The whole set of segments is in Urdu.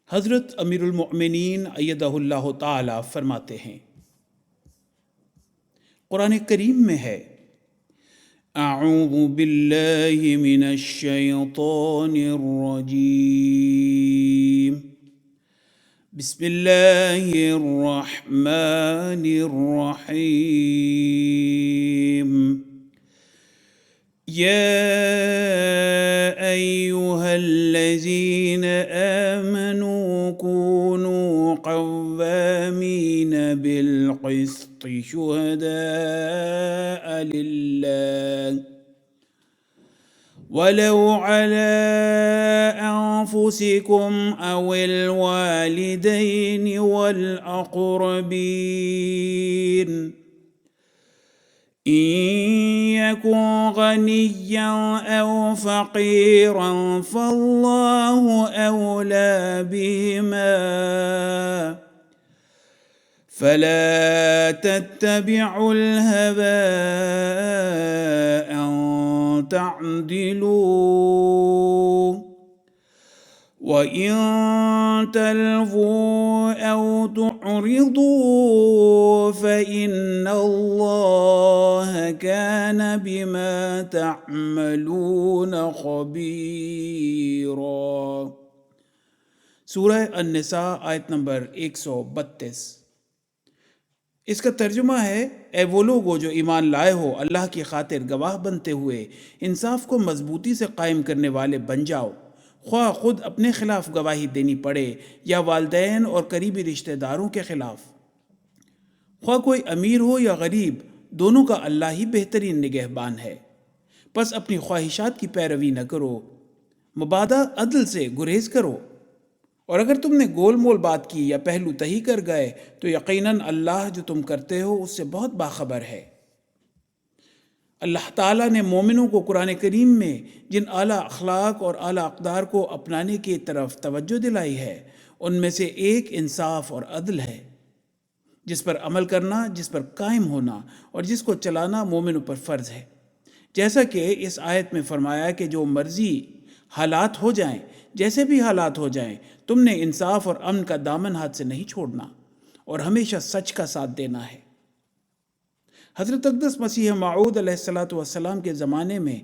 حضرت امیر المؤمنین ایدہ اللہ تعالی فرماتے ہیں، قرآن کریم میں ہے، اعوذ باللہ من الشیطان الرجیم، بسم اللہ الرحمن الرحیم، یا ایہا الذین آمنوا كونوا قوامین بالقسط شہداء للہ ولو على أنفسكم أو الوالدين والأقربين إن يكن غنيا أو فقيرا فالله أولى بهما فلا تتبعوا الهوى أن تعدلوا وإن تلووا أو تعرضوا فإن الله كان بما تعملون خبيرا۔ سورہ النساء آیت نمبر 132۔ اس کا ترجمہ ہے، اے وہ لوگو جو ایمان لائے ہو، اللہ کی خاطر گواہ بنتے ہوئے انصاف کو مضبوطی سے قائم کرنے والے بن جاؤ، خواہ خود اپنے خلاف گواہی دینی پڑے یا والدین اور قریبی رشتہ داروں کے خلاف، خواہ کوئی امیر ہو یا غریب، دونوں کا اللہ ہی بہترین نگہبان ہے۔ پس اپنی خواہشات کی پیروی نہ کرو، مبادہ عدل سے گریز کرو، اور اگر تم نے گول مول بات کی یا پہلو تہی کر گئے تو یقیناً اللہ جو تم کرتے ہو اس سے بہت باخبر ہے۔ اللہ تعالیٰ نے مومنوں کو قرآن کریم میں جن اعلیٰ اخلاق اور اعلیٰ اقدار کو اپنانے کی طرف توجہ دلائی ہے، ان میں سے ایک انصاف اور عدل ہے، جس پر عمل کرنا، جس پر قائم ہونا اور جس کو چلانا مومنوں پر فرض ہے۔ جیسا کہ اس آیت میں فرمایا کہ جو مرضی حالات ہو جائیں، جیسے بھی حالات ہو جائیں، تم نے انصاف اور امن کا دامن ہاتھ سے نہیں چھوڑنا اور ہمیشہ سچ کا ساتھ دینا ہے۔ حضرت اقدس مسیح موعود علیہ السلام کے زمانے میں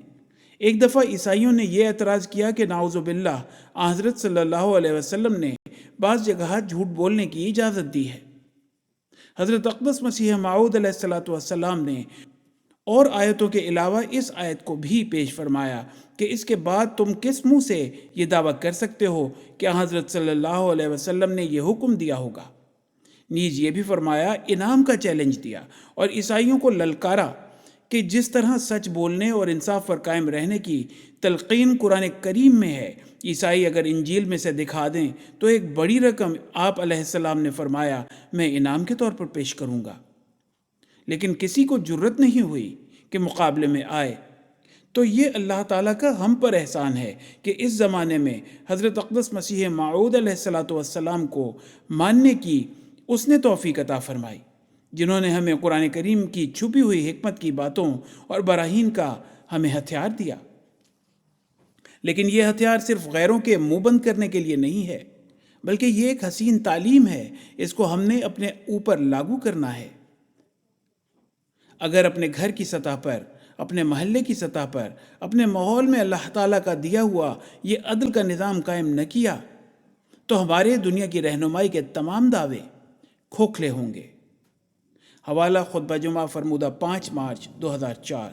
ایک دفعہ عیسائیوں نے یہ اعتراض کیا کہ نعوذ باللہ حضرت صلی اللہ علیہ وسلم نے بعض جگہ جھوٹ بولنے کی اجازت دی ہے۔ حضرت اقدس مسیح موعود علیہ السلام نے اور آیتوں کے علاوہ اس آیت کو بھی پیش فرمایا کہ اس کے بعد تم کس منہ سے یہ دعویٰ کر سکتے ہو کہ حضرت صلی اللہ علیہ وسلم نے یہ حکم دیا ہوگا۔ نیز یہ بھی فرمایا، انعام کا چیلنج دیا اور عیسائیوں کو للکارا کہ جس طرح سچ بولنے اور انصاف پر قائم رہنے کی تلقین قرآن کریم میں ہے، عیسائی اگر انجیل میں سے دکھا دیں تو ایک بڑی رقم آپ علیہ السلام نے فرمایا میں انعام کے طور پر پیش کروں گا، لیکن کسی کو جرت نہیں ہوئی کہ مقابلے میں آئے۔ تو یہ اللہ تعالیٰ کا ہم پر احسان ہے کہ اس زمانے میں حضرت اقدس مسیح موعود علیہ السلام کو ماننے کی اس نے توفیق عطا فرمائی، جنہوں نے ہمیں قرآن کریم کی چھپی ہوئی حکمت کی باتوں اور براہین کا ہمیں ہتھیار دیا۔ لیکن یہ ہتھیار صرف غیروں کے منہ بند کرنے کے لیے نہیں ہے، بلکہ یہ ایک حسین تعلیم ہے، اس کو ہم نے اپنے اوپر لاگو کرنا ہے۔ اگر اپنے گھر کی سطح پر، اپنے محلے کی سطح پر، اپنے ماحول میں اللہ تعالیٰ کا دیا ہوا یہ عدل کا نظام قائم نہ کیا تو ہمارے دنیا کی رہنمائی کے تمام دعوے کھوکھلے ہوں گے۔ حوالہ خطبہ جمعہ فرمودہ 5 مارچ 2004۔